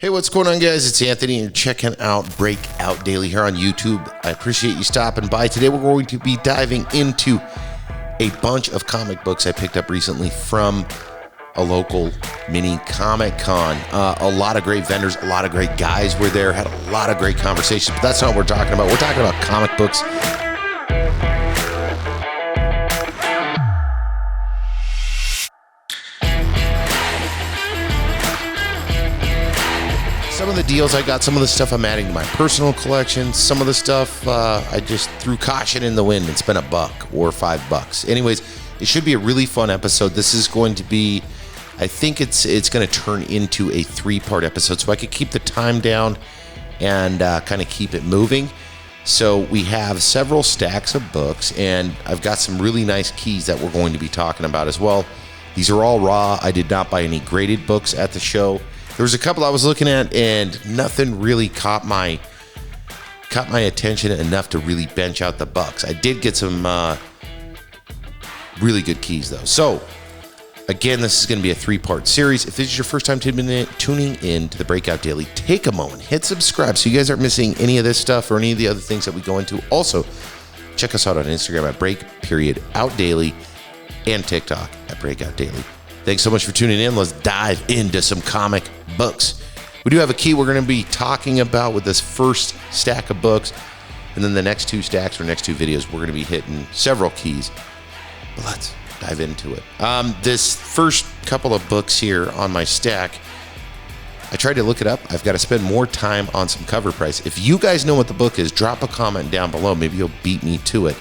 Hey, what's going on, guys? It's Anthony, and you're checking out Breakout Daily here on YouTube. I appreciate you stopping by. Today, we're going to be diving into a bunch of comic books I picked up recently from a local mini Comic Con. A lot of great vendors, a lot of great guys were there, had a lot of great conversations, but that's not what we're talking about. We're talking about comic books. Some of the deals I got, some of the stuff I'm adding to my personal collection, some of the stuff I just threw caution in the wind and spent $1 or $5. Anyways, it should be a really fun episode. This is going to be, I think it's going to turn into a 3-part episode, so I could keep the time down and kind of keep it moving. So we have several stacks of books, and I've got some really nice keys that we're going to be talking about as well. These are all raw. I did not buy any graded books at the show. There was a couple I was looking at, and nothing really caught my attention enough to really bench out the bucks. I did get some really good keys, though. So, again, this is going to be a 3-part series. If this is your first time tuning in to the Breakout Daily, take a moment, hit subscribe so you guys aren't missing any of this stuff or any of the other things that we go into. Also, check us out on Instagram at break.outdaily and TikTok at Breakout Daily. Thanks so much for tuning in. Let's dive into some comic books. We do have a key we're going to be talking about with this first stack of books. And then the next 2 stacks or next 2 videos, we're going to be hitting several keys. But let's dive into it. This first couple of books here on my stack, I tried to look it up. I've got to spend more time on some cover price. If you guys know what the book is, drop a comment down below. Maybe you'll beat me to it.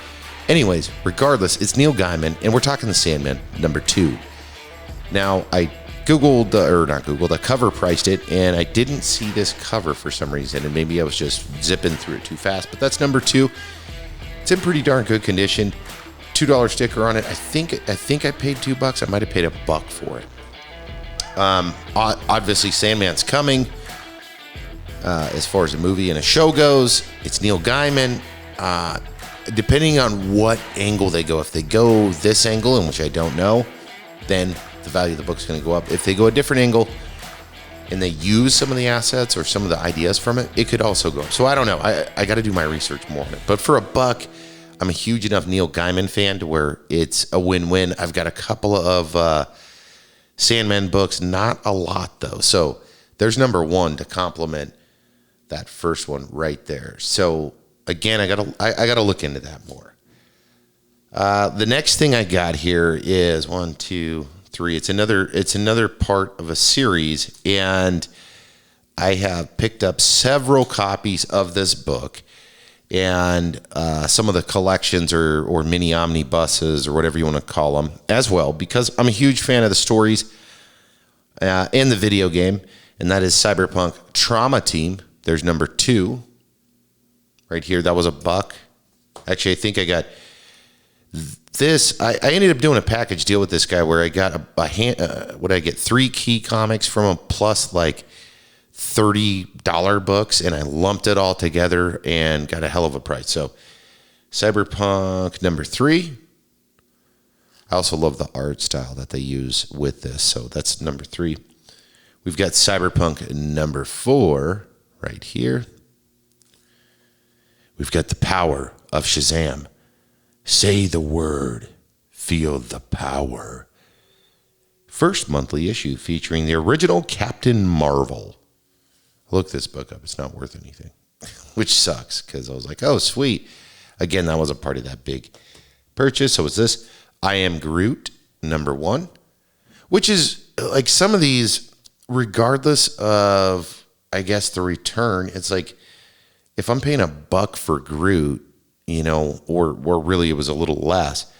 Anyways, regardless, it's Neil Gaiman, and we're talking The Sandman, number 2. Now, I I cover priced it, and I didn't see this cover for some reason, and maybe I was just zipping through it too fast, but that's number 2. It's in pretty darn good condition. $2 sticker on it. I think I paid $2. I might have paid $1 for it. Obviously, Sandman's coming. As far as a movie and a show goes, it's Neil Gaiman. Depending on what angle they go, if they go this angle, in which I don't know, then the value of the book is going to go up. If they go a different angle and they use some of the assets or some of the ideas from it, it could also go up. So I don't know. I got to do my research more on it. But for $1, I'm a huge enough Neil Gaiman fan to where it's a win-win. I've got a couple of Sandman books, not a lot though. So there's number 1 to complement that first one right there. So again, I gotta look into that more. The next thing I got here is 1, 2, 3. It's another part of a series, and I have picked up several copies of this book, and some of the collections or mini omnibuses or whatever you want to call them as well, because I'm a huge fan of the stories and the video game, and that is Cyberpunk Trauma Team. There's number 2 right here. That was $1. Actually, I think I got this. I ended up doing a package deal with this guy where I got what I get 3 key comics from him plus like $30 books, and I lumped it all together and got a hell of a price. So Cyberpunk number 3. I also love the art style that they use with this. So that's number 3. We've got Cyberpunk number 4 right here. We've got The Power of Shazam. Say the word, feel the power. First monthly issue featuring the original Captain Marvel. Look this book up. It's not worth anything, which sucks because I was like, oh, sweet. Again, that wasn't part of that big purchase. So it's this I Am Groot, number 1, which is like some of these, regardless of, I guess, the return, it's like if I'm paying $1 for Groot, you know, or really it was a little less,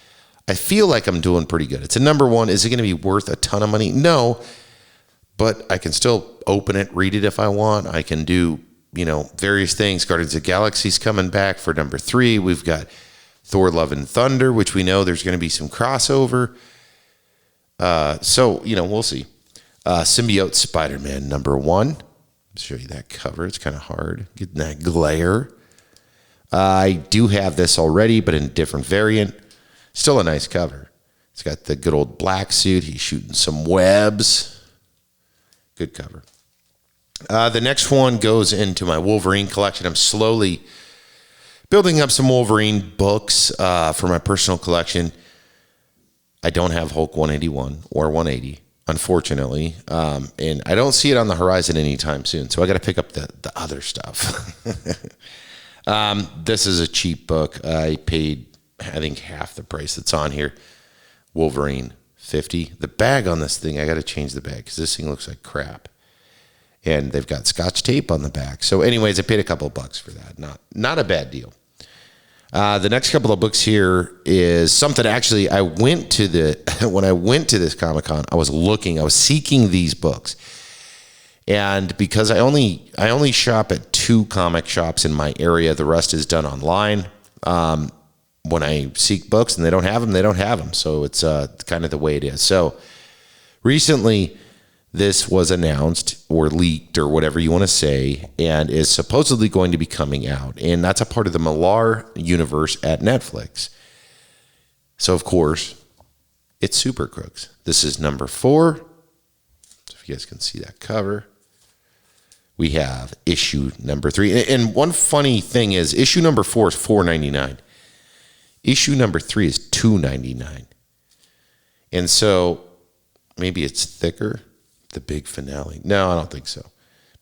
I feel like I'm doing pretty good. It's a number 1. Is it going to be worth a ton of money? No, but I can still open it, read it if I want. I can do, you know, various things. Guardians of the Galaxy's coming back for number 3. We've got Thor Love and Thunder, which we know there's going to be some crossover. So, you know, we'll see. Symbiote Spider-Man number 1. I'll show you that cover. It's kind of hard getting that glare. I do have this already, but in a different variant. Still a nice cover. It's got the good old black suit. He's shooting some webs. Good cover. The next one goes into my Wolverine collection. I'm slowly building up some Wolverine books for my personal collection. I don't have Hulk 181 or 180, unfortunately, and I don't see it on the horizon anytime soon. So I got to pick up the other stuff. This is a cheap book. I paid, I think, half the price that's on here. Wolverine, $50. The bag on this thing, I got to change the bag because this thing looks like crap. And they've got Scotch tape on the back. So anyways, I paid a couple of bucks for that. Not a bad deal. The next couple of books here is something actually I went to when I went to this Comic-Con, I was seeking these books. And because I only shop at 2 comic shops in my area, the rest is done online. When I seek books and they don't have them, they don't have them. So it's kind of the way it is. So recently, this was announced or leaked or whatever you want to say, and is supposedly going to be coming out. And that's a part of the Millar universe at Netflix. So, of course, it's Super Crooks. This is number 4. So if you guys can see that cover. We have issue number 3. And one funny thing is, issue number 4 is $4.99. Issue number 3 is $2.99. And so maybe it's thicker. The big finale. No, I don't think so.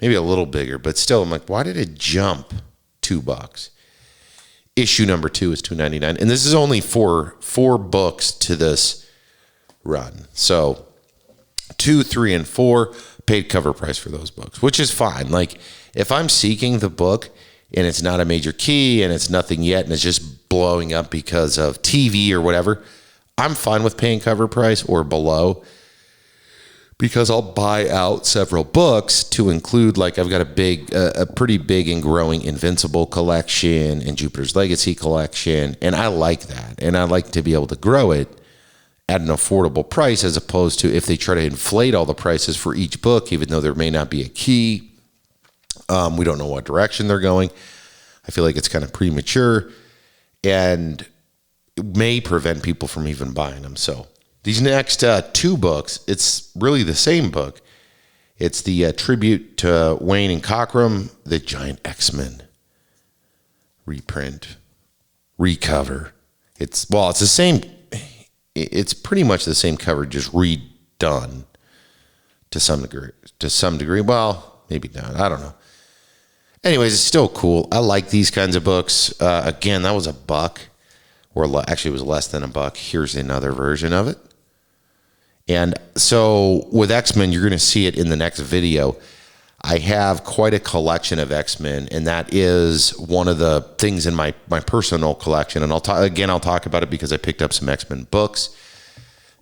Maybe a little bigger, but still, I'm like, why did it jump $2? Issue number 2 is $2.99, and this is only four books to this run. So 2, 3, and 4 paid cover price for those books, which is fine. Like if I'm seeking the book and it's not a major key and it's nothing yet and it's just blowing up because of TV or whatever, I'm fine with paying cover price or below. Because I'll buy out several books to include, like I've got a pretty big and growing Invincible collection and Jupiter's Legacy collection, and I like that. And I like to be able to grow it at an affordable price as opposed to if they try to inflate all the prices for each book, even though there may not be a key. We don't know what direction they're going. I feel like it's kind of premature and it may prevent people from even buying them. So these next 2 books, it's really the same book. It's the tribute to Wayne and Cockrum, the Giant X-Men reprint, recover. It's the same. It's pretty much the same cover, just redone to some degree. Well, maybe not. I don't know. Anyways, it's still cool. I like these kinds of books. Again, that was $1, or actually it was less than $1. Here's another version of it. And so with X-Men, you're going to see it in the next video. I have quite a collection of X-Men, and that is one of the things in my personal collection. And I'll talk about it because I picked up some X-Men books,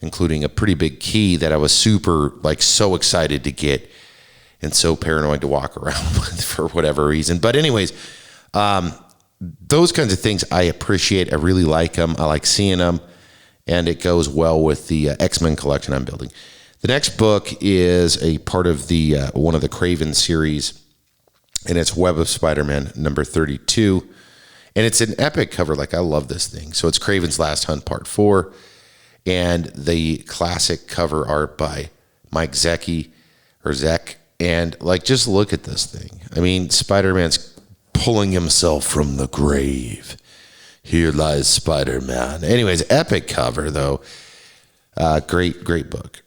including a pretty big key that I was so excited to get and so paranoid to walk around with for whatever reason. But anyways, those kinds of things I appreciate. I really like them. I like seeing them. And it goes well with the X-Men collection I'm building. The next book is a part of the one of the Craven series, and it's Web of Spider-Man number 32. And it's an epic cover. Like, I love this thing. So it's Craven's Last Hunt Part 4, and the classic cover art by Mike Zeck. And, just look at this thing. I mean, Spider-Man's pulling himself from the grave. Here lies Spider-Man. Anyways, epic cover, though. Great book.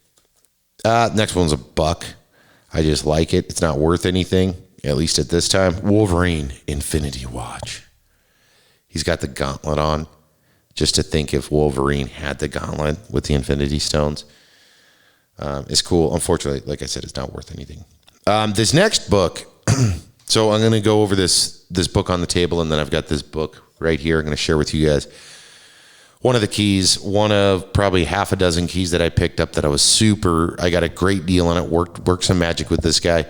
Next one's $1. I just like it. It's not worth anything, at least at this time. Wolverine Infinity Watch. He's got the gauntlet on. Just to think if Wolverine had the gauntlet with the Infinity Stones. It's cool. Unfortunately, like I said, it's not worth anything. This next book, so I'm going to go over this book on the table, and then I've got this book right here. I'm going to share with you guys one of the keys, one of probably half a dozen keys that I picked up that I got a great deal on it, worked some magic with this guy,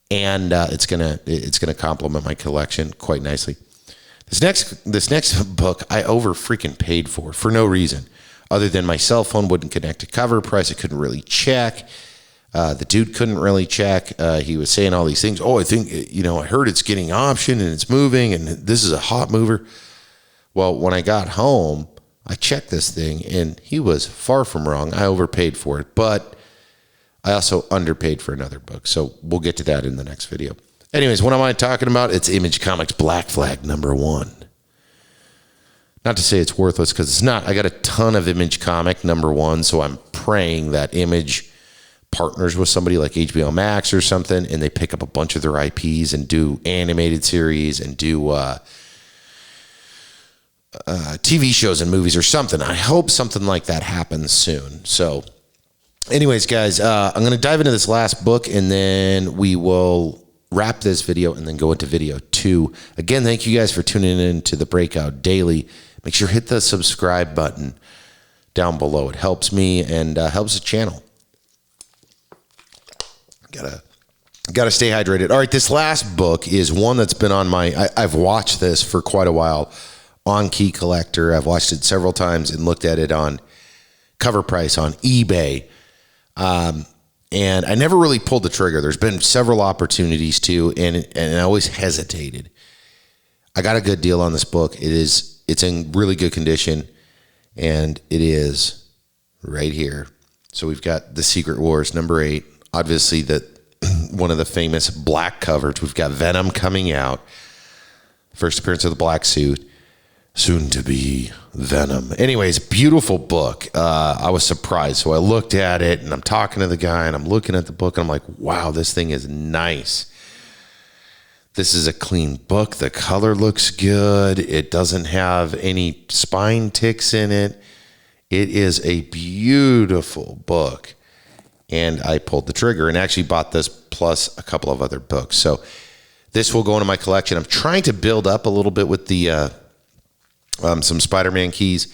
and it's gonna complement my collection quite nicely. This next book I over freaking paid for no reason other than my cell phone wouldn't connect to cover price. I couldn't really check. The dude couldn't really check. He was saying all these things. Oh, I think, I heard it's getting option and it's moving and this is a hot mover. Well, when I got home, I checked this thing and he was far from wrong. I overpaid for it, but I also underpaid for another book, so we'll get to that in the next video. Anyways, what am I talking about? It's Image Comics Black Flag #1. Not to say it's worthless, because it's not. I got a ton of Image Comic #1, so I'm praying that Image partners with somebody like HBO Max or something, and they pick up a bunch of their IPs and do animated series and do TV shows and movies or something. I hope something like that happens soon. So anyways, guys, I'm going to dive into this last book, and then we will wrap this video and then go into video 2. Again, thank you guys for tuning in to the Breakout Daily. Make sure to hit the subscribe button down below. It helps me and helps the channel. Gotta stay hydrated. All right, this last book is one that's been on my... I've watched this for quite a while on Key Collector. I've watched it several times and looked at it on Cover Price on eBay. And I never really pulled the trigger. There's been several opportunities to, and I always hesitated. I got a good deal on this book. It's in really good condition, and it is right here. So we've got The Secret Wars #8. Obviously, one of the famous black covers. We've got Venom coming out. First appearance of the black suit. Soon to be Venom. Anyways, beautiful book. I was surprised. So I looked at it, and I'm talking to the guy, and I'm looking at the book, and I'm like, wow, this thing is nice. This is a clean book. The color looks good. It doesn't have any spine ticks in it. It is a beautiful book. And I pulled the trigger and actually bought this plus a couple of other books. So this will go into my collection. I'm trying to build up a little bit with the some Spider-Man keys.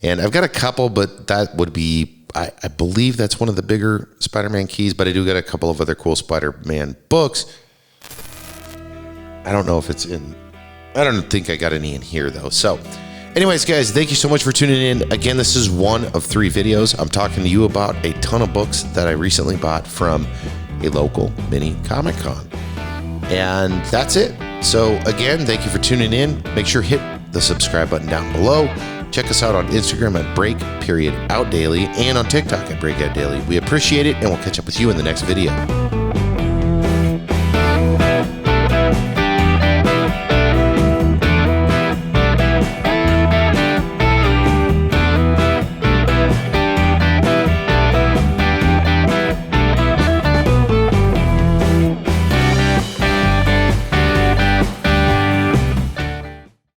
And I've got a couple, but that would be, I believe that's one of the bigger Spider-Man keys, but I do got a couple of other cool Spider-Man books. I don't know if it's in, I don't think I got any in here though. So anyways, guys, thank you so much for tuning in. Again, this is one of 3 videos. I'm talking to you about a ton of books that I recently bought from a local mini Comic Con. And that's it. So again, thank you for tuning in. Make sure hit the subscribe button down below. Check us out on Instagram at break.outdaily and on TikTok at breakoutdaily. We appreciate it, and we'll catch up with you in the next video.